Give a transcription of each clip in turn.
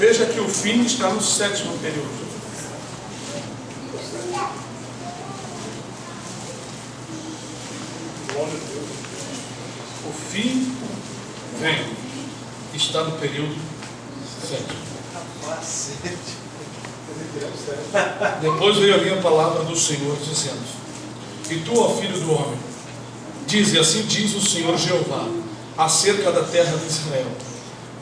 Veja que o fim está no 7º período. O fim vem, está no período 7º. Depois veio a minha palavra do Senhor dizendo: e tu, ó filho do homem, dize, assim diz o Senhor Jeová, acerca da terra de Israel: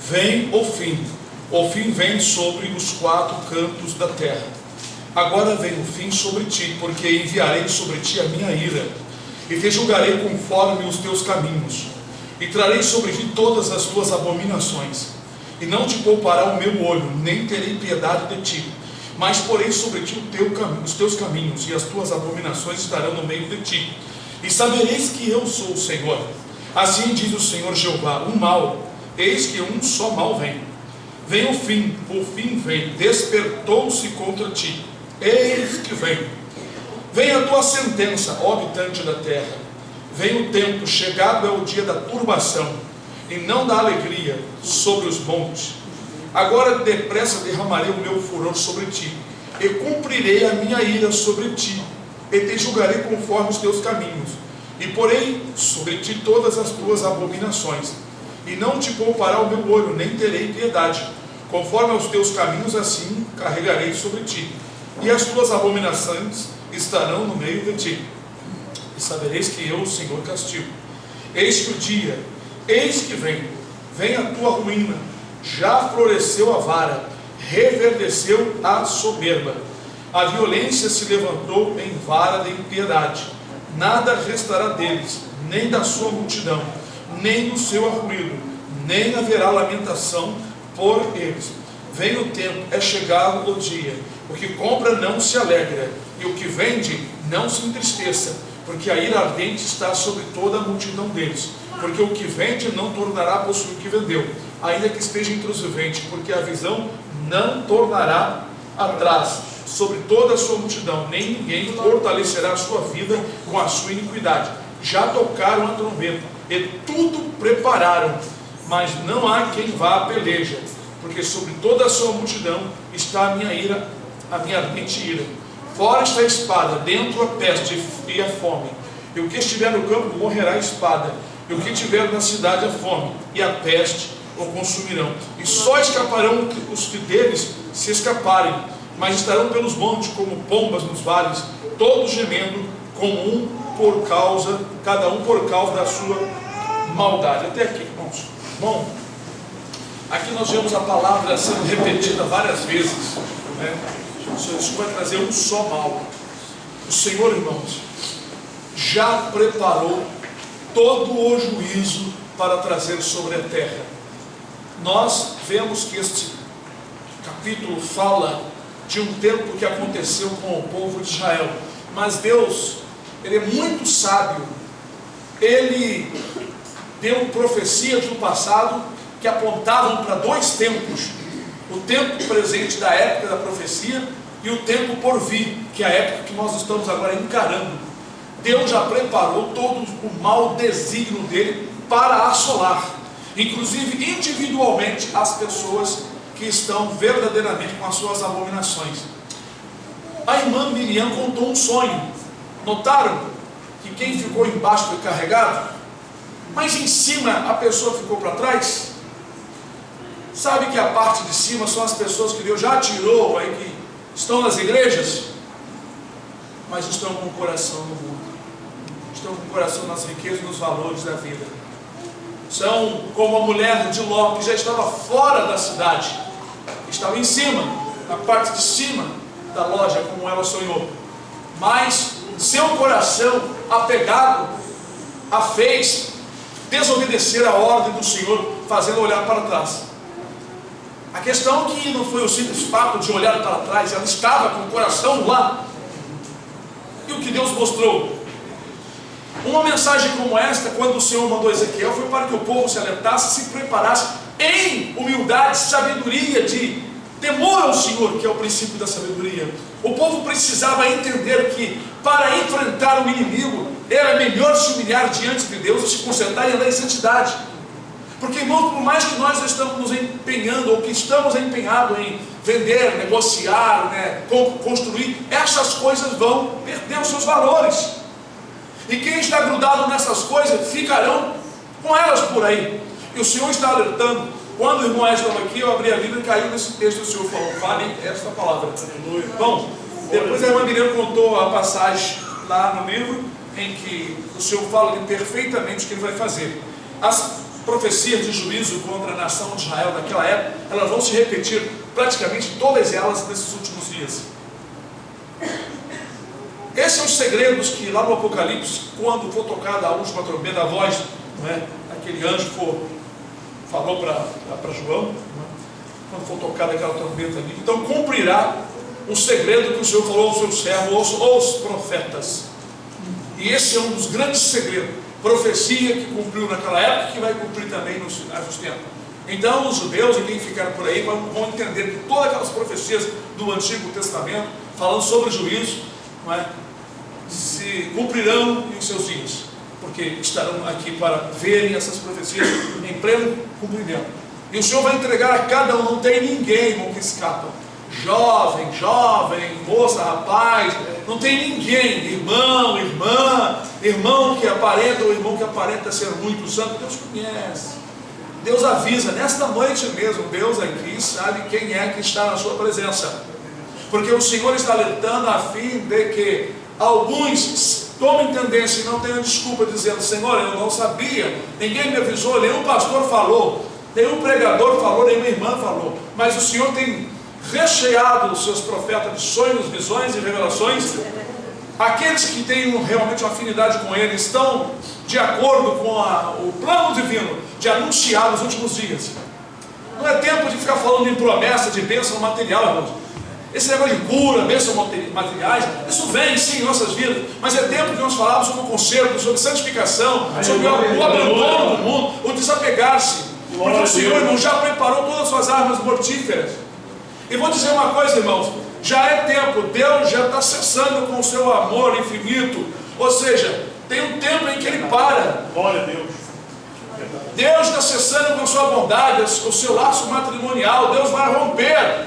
vem o fim vem sobre os 4 cantos da terra. Agora vem o fim sobre ti, porque enviarei sobre ti a minha ira, e te julgarei conforme os teus caminhos, e trarei sobre ti todas as tuas abominações, e não te poupará o meu olho, nem terei piedade de ti, mas porei sobre ti os teus caminhos, e as tuas abominações estarão no meio de ti, e sabereis que eu sou o Senhor. Assim diz o Senhor Jeová: um mal, eis que um só mal vem. Vem o fim vem, despertou-se contra ti, eis que vem. Vem a tua sentença, ó habitante da terra. Vem o tempo, chegado é o dia da turbação, e não da alegria sobre os montes. Agora depressa derramarei o meu furor sobre ti, e cumprirei a minha ira sobre ti, e te julgarei conforme os teus caminhos, e porei sobre ti todas as tuas abominações, e não te poupará o meu olho, nem terei piedade. Conforme aos teus caminhos, assim carregarei sobre ti, e as tuas abominações estarão no meio de ti, e sabereis que eu, o Senhor, castigo. Eis que o dia, eis que vem a tua ruína, já floresceu a vara, reverdeceu a soberba, a violência se levantou em vara de impiedade, nada restará deles, nem da sua multidão, nem do seu arruído, nem haverá lamentação por eles. Vem o tempo, é chegado o dia, o que compra não se alegra, e o que vende não se entristeça, porque a ira ardente está sobre toda a multidão deles, porque o que vende não tornará a possuir o que vendeu, ainda que esteja entre os viventes, porque a visão não tornará atrás sobre toda a sua multidão, nem ninguém fortalecerá a sua vida com a sua iniquidade. Já tocaram a trombeta, e tudo prepararam, mas não há quem vá à peleja, porque sobre toda a sua multidão está a minha ira, a minha ardente ira. Fora está a espada, dentro a peste e a fome, e o que estiver no campo morrerá a espada, e o que estiver na cidade a fome, e a peste o consumirão, e só escaparão os que deles se escaparem, mas estarão pelos montes como pombas nos vales, todos gemendo, cada um por causa da sua maldade. Até aqui, irmãos. Bom, aqui nós vemos a palavra sendo repetida várias vezes, né? Isso vai trazer um só mal. O Senhor, irmãos, já preparou todo o juízo para trazer sobre a terra. Nós vemos que este capítulo fala de um tempo que aconteceu com o povo de Israel, mas Deus, Ele é muito sábio. Ele deu profecias do passado que apontavam para 2 tempos: o tempo presente da época da profecia e o tempo por vir, que é a época que nós estamos agora encarando. Deus já preparou todo o mau desígnio dele para assolar, inclusive individualmente, as pessoas que estão verdadeiramente com as suas abominações. A irmã Miriam contou um sonho. Notaram que quem ficou embaixo foi carregado, mas em cima a pessoa ficou para trás? Sabe que a parte de cima são as pessoas que Deus já tirou aí, que estão nas igrejas, mas estão com o coração no mundo, estão com o coração nas riquezas e nos valores da vida. São como a mulher de Ló, que já estava fora da cidade, estava em cima, na parte de cima da loja, como ela sonhou, mas seu coração apegado a fez desobedecer a ordem do Senhor, fazendo olhar para trás. A questão é que não foi o simples fato de olhar para trás, ela estava com o coração lá. E o que Deus mostrou? Uma mensagem como esta, quando o Senhor mandou Ezequiel, foi para que o povo se alertasse, se preparasse em humildade, sabedoria, de temor ao Senhor, que é o princípio da sabedoria. O povo precisava entender que para enfrentar o inimigo era melhor se humilhar diante de Deus e se consertar e andar em santidade. Porque, irmãos, por mais que nós estamos nos empenhando, ou que estamos empenhados em vender, negociar, né, construir, essas coisas vão perder os seus valores. E quem está grudado nessas coisas ficarão com elas por aí. E o Senhor está alertando. Quando o irmão estava aqui, eu abri a Bíblia e caiu nesse texto. O Senhor falou: fale esta palavra. Bom, depois a irmã Miriam contou a passagem lá no livro em que o Senhor fala perfeitamente o que ele vai fazer. As profecias de juízo contra a nação de Israel daquela época, elas vão se repetir praticamente todas elas nesses últimos dias. Esses são os segredos que lá no Apocalipse, quando for tocada a última trombeta, a voz, não é? Aquele anjo falou para João, não é? Quando for tocada aquela trombeta ali, então cumprirá o segredo que o Senhor falou aos seus servos, aos profetas. E esse é um dos grandes segredos, profecia que cumpriu naquela época, que vai cumprir também nos finais dos tempos. Então os judeus e quem ficar por aí vão entender que todas aquelas profecias do Antigo Testamento, falando sobre juízo, não é, se cumprirão em seus dias, porque estarão aqui para verem essas profecias em pleno cumprimento. E o Senhor vai entregar a cada um, não tem ninguém com que escapa. Jovem, moça, rapaz, não tem ninguém, irmão, irmã, irmão que aparenta ou irmão que aparenta ser muito santo. Deus conhece, Deus avisa, nesta noite mesmo, Deus aqui sabe quem é que está na sua presença, porque o Senhor está alertando a fim de que alguns tomem tendência e não tenham desculpa dizendo: Senhor, eu não sabia, ninguém me avisou, nenhum pastor falou, nenhum pregador falou, nenhuma irmã falou, mas o Senhor tem recheado os seus profetas de sonhos, visões e revelações. Aqueles que têm realmente uma afinidade com Ele estão de acordo com o plano divino de anunciar nos últimos dias. Não é tempo de ficar falando em promessa de bênção material, irmãos. Esse negócio de cura, bênção materiais, isso vem sim em nossas vidas, mas é tempo que nós falamos sobre o conserto, sobre santificação, sobre o abandono do mundo, o desapegar-se, porque o Senhor, irmão, já preparou todas as suas armas mortíferas. E vou dizer uma coisa, irmãos, já é tempo, Deus já está cessando com o seu amor infinito, ou seja, tem um tempo em que Ele para. Glória a Deus. Deus está cessando com a sua bondade, o seu laço matrimonial. Deus vai romper.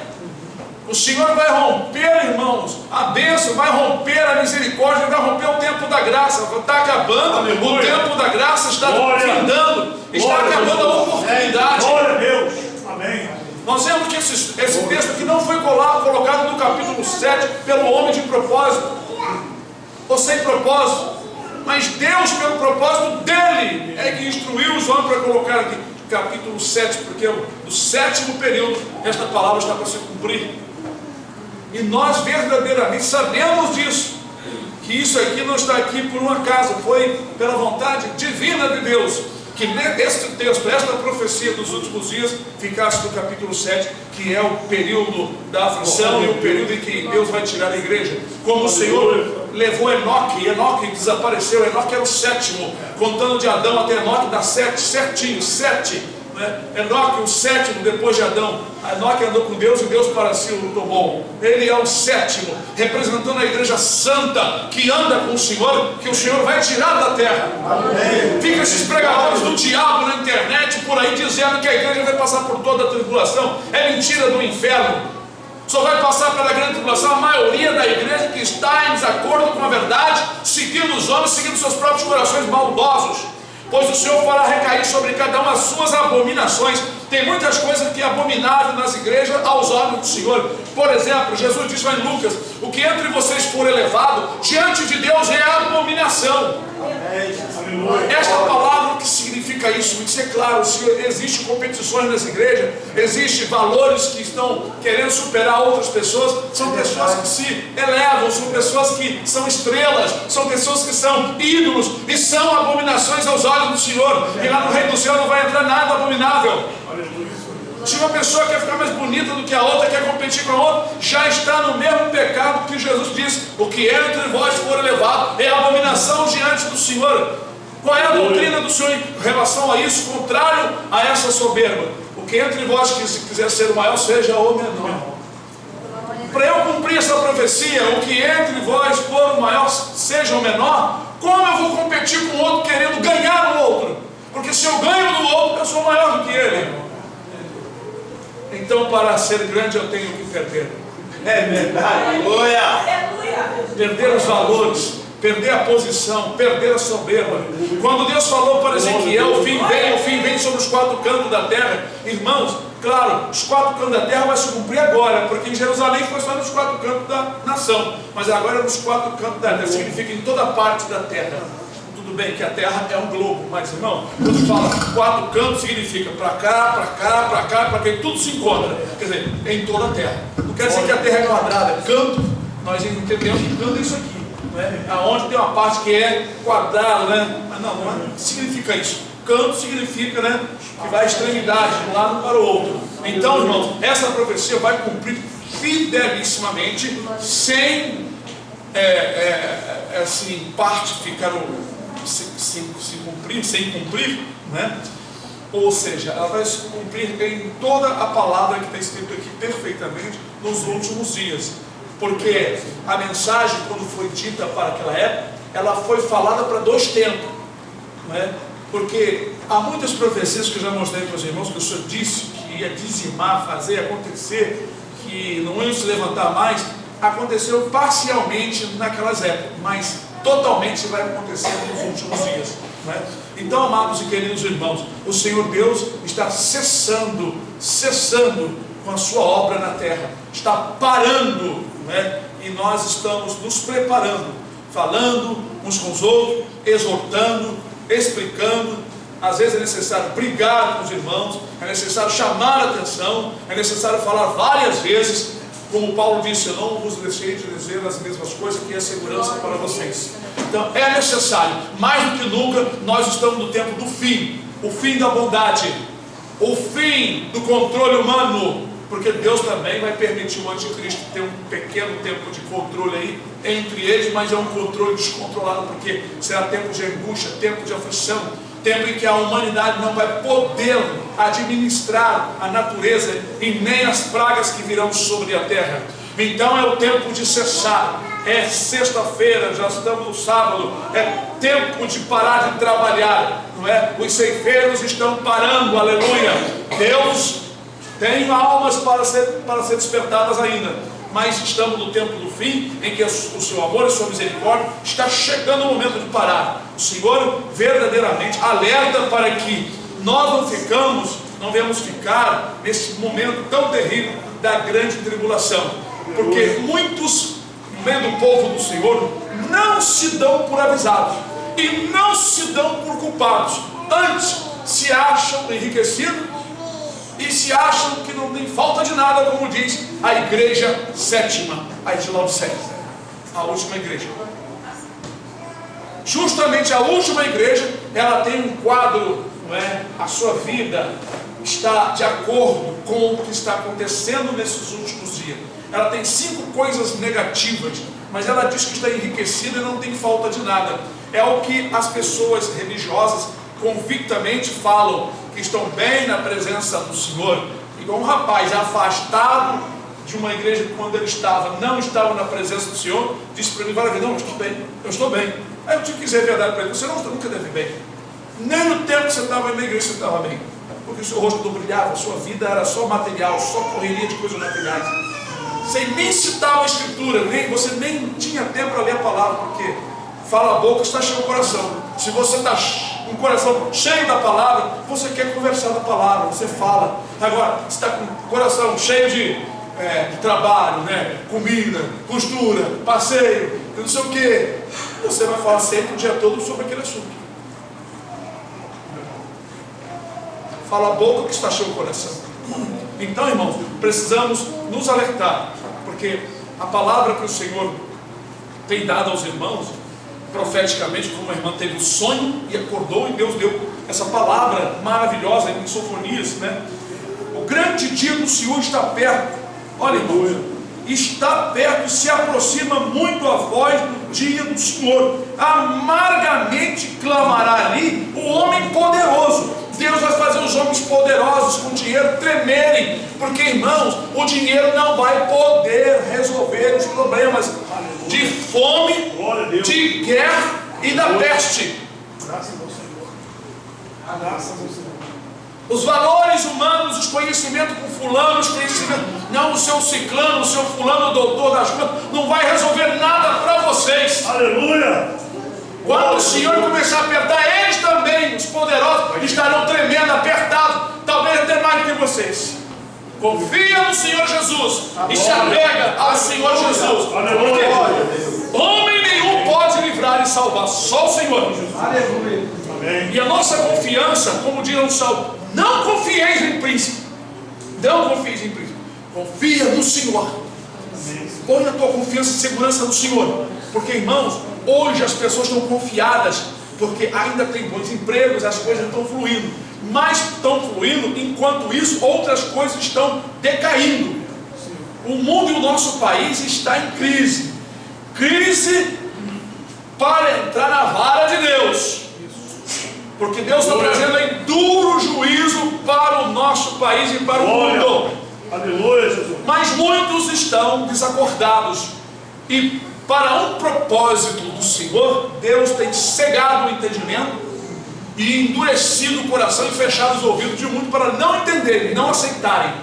O Senhor vai romper, irmãos, a bênção, vai romper a misericórdia, vai romper o tempo da graça. Está acabando, aleluia. O tempo da graça está findando, está acabando a oportunidade. Glória a Deus. Amém. Nós vemos que esse texto aqui não foi colocado no capítulo 7 pelo homem de propósito, ou sem propósito, mas Deus, pelo propósito dele, é que instruiu os homens para colocar aqui capítulo 7, porque no sétimo período esta palavra está para se cumprir. E nós verdadeiramente sabemos disso, que isso aqui não está aqui por um acaso, foi pela vontade divina de Deus, que este texto, esta profecia dos últimos dias, ficasse no capítulo 7, que é o período da aflição e o período em que Deus vai tirar a igreja. Como o Senhor levou Enoque, e Enoque desapareceu. Enoque era o sétimo, contando de Adão até Enoque dá 7, certinho, 7. Enoque, o sétimo depois de Adão. Enoque andou com Deus e Deus para si o tomou. Ele é o sétimo, representando a igreja santa que anda com o Senhor, que o Senhor vai tirar da terra. Amém. Fica esses pregadores do diabo na internet por aí dizendo que a igreja vai passar por toda a tribulação. É mentira do inferno. Só vai passar pela grande tribulação a maioria da igreja que está em desacordo com a verdade, seguindo os homens, seguindo seus próprios corações maldosos. Pois o Senhor fará recair sobre cada uma as suas abominações. Tem muitas coisas que é abominável nas igrejas aos olhos do Senhor. Por exemplo, Jesus disse lá em Lucas: o que entre vocês for elevado, diante de Deus é abominação. Esta palavra, o que significa isso? Tem que ser claro, existem competições nas igrejas, existem valores que estão querendo superar outras pessoas, são pessoas que se elevam, são pessoas que são estrelas, são pessoas que são ídolos e são abominações aos olhos do Senhor. E lá no reino do céu não vai entrar nada abominável. Se uma pessoa quer ficar mais bonita do que a outra, quer competir com a outra, já está no mesmo pecado que Jesus disse: o que entre vós for elevado é abominação diante do Senhor. Qual é a doutrina do Senhor em relação a isso, contrário a essa soberba? O que entre vós quiser ser o maior, seja o menor. Para eu cumprir essa profecia, o que entre vós for o maior, seja o menor, como eu vou competir com o outro querendo ganhar o outro? Porque se eu ganho do outro, eu sou maior do que ele. Então, para ser grande, eu tenho que perder. É verdade. Aleluia. Perder os valores, perder a posição, perder a soberba. Quando Deus falou para Ezequiel, o fim vem sobre os 4 cantos da terra. Irmãos, claro, os 4 cantos da terra vai se cumprir agora, porque em Jerusalém foi só nos 4 cantos da nação, mas agora é nos 4 cantos da terra, significa em toda parte da terra. Tudo bem que a terra é um globo, mas irmão, quando fala 4 cantos, significa para cá, para cá, para cá, para cá, e tudo se encontra, quer dizer, em toda a terra. Não quer dizer que a terra é quadrada, é canto, nós entendemos que canto é isso aqui, né? Aonde tem uma parte que é quadrada, né? Mas não significa isso. Canto significa, né, que vai à extremidade, de um lado para o outro. Então, irmãos, essa profecia vai cumprir fidelissimamente, sem assim, parte ficar sem cumprir, né? Ou seja, ela vai se cumprir em toda a palavra que está escrito aqui perfeitamente nos últimos dias. Porque a mensagem, quando foi dita para aquela época, ela foi falada para 2 tempos, né? Porque há muitas profecias que eu já mostrei para os irmãos, que o Senhor disse que ia dizimar, fazer acontecer, que não iam se levantar mais. Aconteceu parcialmente naquelas épocas, mas totalmente vai acontecer nos últimos dias, né? Então, amados e queridos irmãos, o Senhor Deus está cessando com a sua obra na terra, está parando, né? E nós estamos nos preparando, falando uns com os outros, exortando, explicando. Às vezes é necessário brigar com os irmãos, é necessário chamar a atenção, é necessário falar várias vezes. Como Paulo disse, eu não vos deixei de dizer as mesmas coisas, que é segurança para vocês. Então é necessário, mais do que nunca, nós estamos no tempo do fim, o fim da bondade, o fim do controle humano, porque Deus também vai permitir o anticristo ter um pequeno tempo de controle aí entre eles, mas é um controle descontrolado, porque será tempo de angústia, tempo de aflição, tempo em que a humanidade não vai poder administrar a natureza e nem as pragas que virão sobre a terra. Então é o tempo de cessar. É sexta-feira, já estamos no sábado, é tempo de parar de trabalhar, não é? Os ceifeiros estão parando, aleluia. Deus tem almas para ser despertadas ainda, mas estamos no tempo do fim, em que o seu amor e sua misericórdia está chegando o momento de parar. O Senhor verdadeiramente alerta para que nós não venhamos ficar nesse momento tão terrível da grande tribulação, porque muitos do povo do Senhor não se dão por avisados e não se dão por culpados, antes se acham enriquecidos e se acham que não tem falta de nada, como diz a igreja sétima, a de Laodiceia, a última igreja. Justamente a última igreja, ela tem um quadro, não é? A sua vida está de acordo com o que está acontecendo nesses últimos dias. Ela tem 5 coisas negativas, mas ela diz que está enriquecida e não tem falta de nada. É o que as pessoas religiosas convictamente falam, que estão bem na presença do Senhor. Igual um rapaz afastado de uma igreja que, quando ele não estava na presença do Senhor, disse para mim várias vezes: não, eu estou bem. Aí eu tive que dizer a verdade para ele: você nunca deve bem. Nem no tempo que você estava na igreja você estava bem, porque o seu rosto não brilhava, a sua vida era só material, só correria de coisas materiais. Você nem citava a escritura, você nem tinha tempo para ler a palavra, porque fala a boca, está cheio o coração. Se você está com o coração cheio da palavra, você quer conversar da palavra, você fala. Agora, se está com o coração cheio de trabalho, né? Comida, costura, passeio, não sei o que, você vai falar sempre o dia todo sobre aquele assunto. Fala a boca que está cheio o coração. Então, irmãos, precisamos nos alertar, porque a palavra que o Senhor tem dado aos irmãos, profeticamente, como a irmã teve um sonho e acordou, e Deus deu essa palavra maravilhosa em Sofonias, né? O grande dia do Senhor está perto. Olha, irmãos, está perto e se aproxima muito a voz do dia do Senhor. Amargamente clamará ali o homem poderoso. Deus vai fazer os homens poderosos com dinheiro tremerem, porque, irmãos, o dinheiro não vai poder resolver os problemas de fome, de guerra e da peste. Graças ao Senhor. Graças ao Senhor. Os valores humanos, os conhecimentos com fulano, os conhecimentos, não o seu ciclano, o seu fulano, doutor das contas, não vai resolver nada para vocês. Aleluia! Quando o Senhor começar a apertar, eles também, os poderosos, estarão tremendo, apertados, talvez até mais do que vocês. Confia no Senhor Jesus e se apega ao Senhor Jesus. Porque homem nenhum pode livrar e salvar, só o Senhor. Aleluia. E a nossa confiança, como diz o Salmo, não confieis em príncipe. Não confieis em príncipe. Confia no Senhor. Põe a tua confiança e segurança no Senhor. Porque, irmãos, hoje as pessoas estão confiadas, porque ainda tem bons empregos, as coisas estão fluindo. Mas estão fluindo, enquanto isso, outras coisas estão decaindo. O mundo e o nosso país está em crise. Crise para entrar na vara de Deus. Porque Deus está trazendo aí duro juízo para o nosso país e para o mundo. Aleluia, Jesus. Mas muitos estão desacordados. E para um propósito do Senhor, Deus tem cegado o entendimento e endurecido o coração e fechado os ouvidos de muitos para não entenderem, não aceitarem.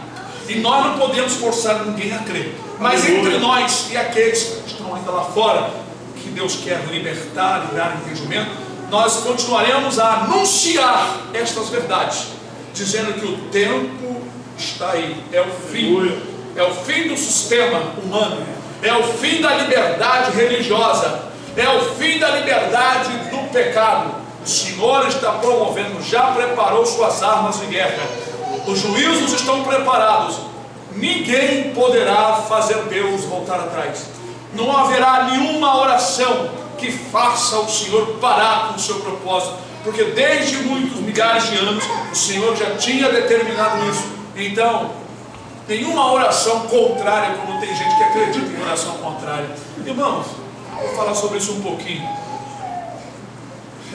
E nós não podemos forçar ninguém a crer. Mas entre nós e aqueles que estão ainda lá fora, que Deus quer libertar e dar entendimento, nós continuaremos a anunciar estas verdades, dizendo que o tempo está aí, é o fim. É o fim do sistema humano, é o fim da liberdade religiosa, é o fim da liberdade do pecado. O Senhor está promovendo, já preparou suas armas de guerra. Os juízos estão preparados. Ninguém poderá fazer Deus voltar atrás. Não haverá nenhuma oração que faça o Senhor parar com o seu propósito, porque desde muitos milhares de anos o Senhor já tinha determinado isso. Então, nenhuma oração contrária, como tem gente que acredita em oração contrária. Irmãos, vou falar sobre isso um pouquinho.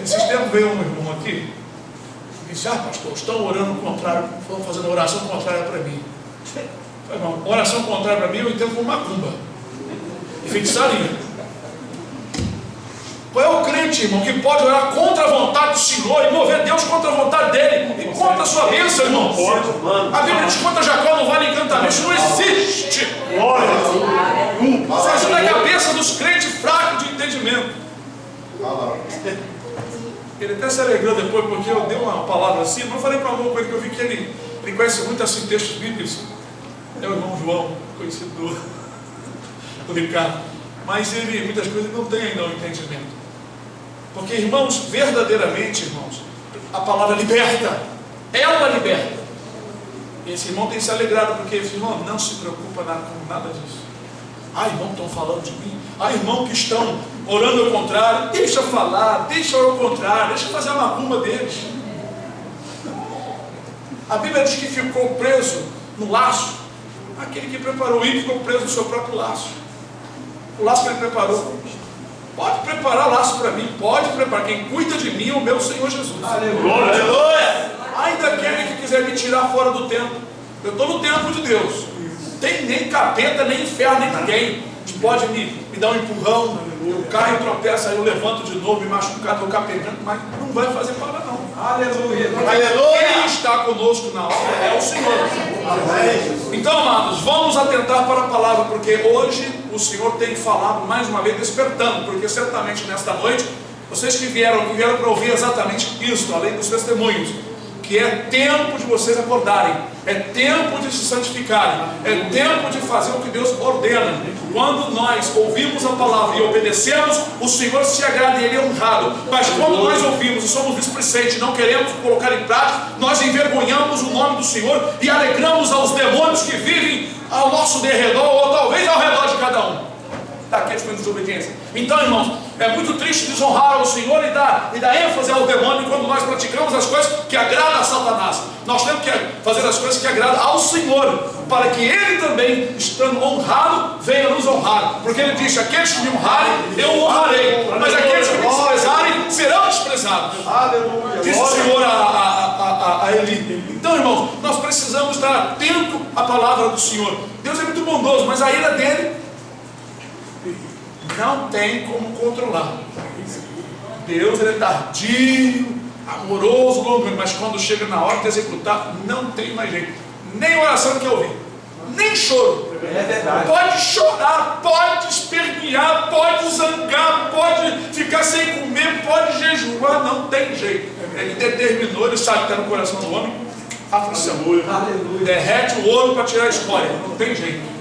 Esses tempos veio um irmão aqui e disse: pastor, estão orando contrário, estão fazendo oração contrária para mim. Irmão, oração contrária para mim eu entendo como macumba e feitiçaria. Qual é o crente, irmão, que pode orar contra a vontade do Senhor e mover Deus contra a vontade dele e contra a sua bênção, irmão? A Bíblia diz que contra Jacó não vale encantamento. Isso não existe. Isso ajuda a cabeça dos crentes fracos de entendimento. Ele até se alegrou depois, porque eu dei uma palavra assim, mas eu falei para um coisa que eu vi que ele conhece muito assim textos bíblicos. É o irmão João, conhecido do Ricardo. Mas ele, muitas coisas, não tem ainda o entendimento. Porque, irmãos, verdadeiramente, irmãos, a palavra liberta. Ela liberta. E esse irmão tem se alegrado, porque esse irmão não se preocupa com nada disso. Irmão, estão falando de mim. Irmão, que estão orando ao contrário. Deixa falar, deixa orar ao contrário, deixa fazer a macumba deles. A Bíblia diz que ficou preso no laço. Aquele que preparou o ímpio ficou preso no seu próprio laço. O laço que ele preparou. Pode preparar laço para mim, pode preparar. Quem cuida de mim é o meu Senhor Jesus. Aleluia! Ainda aquele que quiser me tirar fora do templo. Eu estou no templo de Deus. Não tem nem capeta, nem inferno, nem ninguém. Pode me dar um empurrão, eu caio, tropeço, aí eu levanto de novo, me machucar, estou capetando, mas não vai fazer para não. Aleluia! Quem está conosco na obra é o Senhor. Então, amados, vamos atentar para a palavra, porque hoje o Senhor tem falado mais uma vez, despertando, porque certamente nesta noite, vocês que vieram para ouvir exatamente isso, além dos testemunhos, que é tempo de vocês acordarem, é tempo de se santificarem, é tempo de fazer o que Deus ordena. Quando nós ouvimos a palavra e obedecemos, o Senhor se agrada e Ele é honrado. Mas quando nós ouvimos e somos displicentes, não queremos colocar em prática, nós envergonhamos o nome do Senhor e alegramos aos demônios que vivem ao nosso derredor, ou talvez ao redor de cada um daqueles que têm desobediência. Então, irmãos, é muito triste desonrar ao Senhor e dar ênfase ao demônio quando nós praticamos as coisas que agradam a Satanás. Nós temos que fazer as coisas que agradam ao Senhor, para que Ele também, estando honrado, venha nos honrar. Porque Ele disse: aqueles que me honrarem, eu honrarei, mas aqueles que me desprezarem, serão desprezados. Disse o Senhor a Eli. Então, irmãos, nós precisamos estar atentos à palavra do Senhor. Deus é muito bondoso, mas a ira dele não tem como controlar. Deus, Ele é tardio amoroso, longo, mas quando chega na hora de executar, não tem mais jeito. Nem oração quer ouvir, nem choro. É verdade. Pode chorar, pode espernear, pode zangar, pode ficar sem comer, pode jejuar, não tem jeito. Ele determinou, ele sabe que está no coração do homem, aflição. Aleluia. Derrete o ouro para tirar a escória, não tem jeito.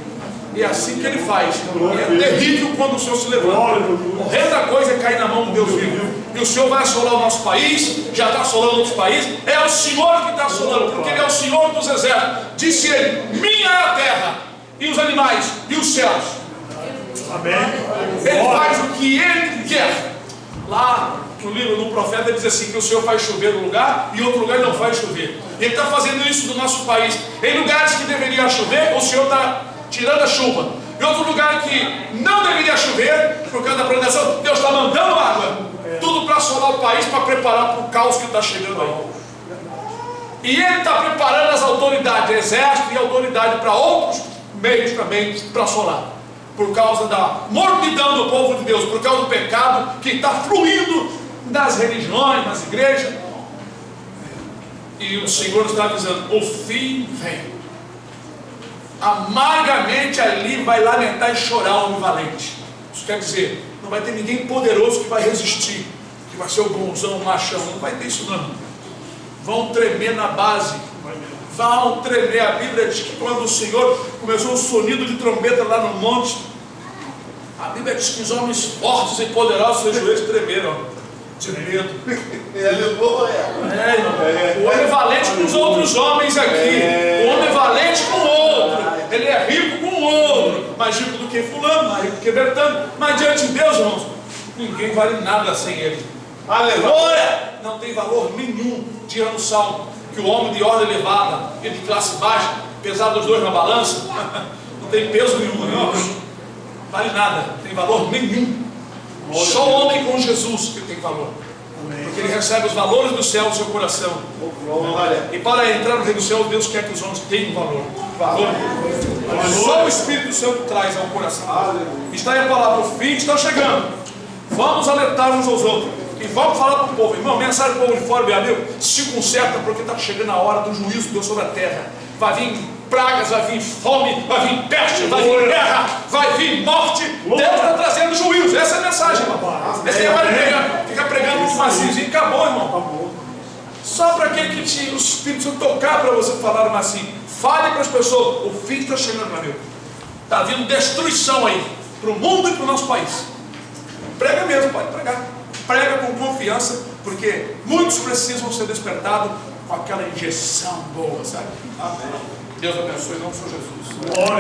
E é assim que ele faz. E é terrível quando o Senhor se levanta. O rei da coisa é cair na mão do Deus vivo. E o Senhor vai assolar o nosso país, já está assolando outros países. É o Senhor que está assolando, porque Ele é o Senhor dos exércitos. Disse Ele: minha é a terra, e os animais, e os céus. Amém. Ele faz o que Ele quer. Lá no livro do profeta diz assim, que o Senhor faz chover num lugar e outro lugar não faz chover. Ele está fazendo isso no nosso país. Em lugares que deveria chover, o Senhor está tirando a chuva. Em outro lugar que não deveria chover, por causa da plantação, Deus está mandando água. Tudo para assolar o país, para preparar para o caos que está chegando aí. E Ele está preparando as autoridades, exército e autoridade para outros meios também para assolar. Por causa da mornidão do povo de Deus, por causa do pecado que está fluindo nas religiões, nas igrejas. E o Senhor está dizendo: o fim vem. Amargamente ali vai lamentar e chorar o homem valente. Isso quer dizer, não vai ter ninguém poderoso que vai resistir, que vai ser o bonzão, o machão. Não vai ter isso não. Vão tremer na base, vão tremer. A Bíblia diz que quando o Senhor começou o sonido de trombeta lá no monte, a Bíblia diz que os homens fortes e poderosos, seus joelhos tremeram de medo. O homem valente com os outros homens aqui, o homem valente com o outro. Ele é rico com o outro, mais rico do que fulano, mais rico do que Bertano. Mas diante de Deus, irmãos, ninguém vale nada sem ele. Aleluia! Não tem valor nenhum. Diz no Salmo que o homem de ordem elevada e de classe baixa, pesado os dois na balança, não tem peso nenhum, irmãos. Vale nada, não tem valor nenhum. Só o homem com Jesus que tem valor. Porque ele recebe os valores do céu no seu coração. E para entrar no reino do céu, Deus quer que os homens tenham valor. Só o Espírito Santo traz ao coração. Está aí a palavra, o fim está chegando. Vamos alertar uns aos outros. E vamos falar para o povo, irmão, mensagem para o povo de fora, meu amigo, se conserta, porque está chegando a hora do juízo de Deus sobre a terra. Vai vir pragas, vai vir fome, vai vir peste, vai vir guerra, vai vir morte. Deus está trazendo juízo. Essa é a mensagem, irmão. Esse negócio de fica pregando muito macio e acabou, irmão. Só para aquele que o Espírito Santo tocar para você falar macio. Fale para as pessoas, o fim está chegando, meu amigo. Está vindo destruição aí, para o mundo e para o nosso país. Prega mesmo, pode pregar. Prega com confiança, porque muitos precisam ser despertados com aquela injeção boa, sabe? Amém. Deus abençoe, em nome do Senhor Jesus. Glória.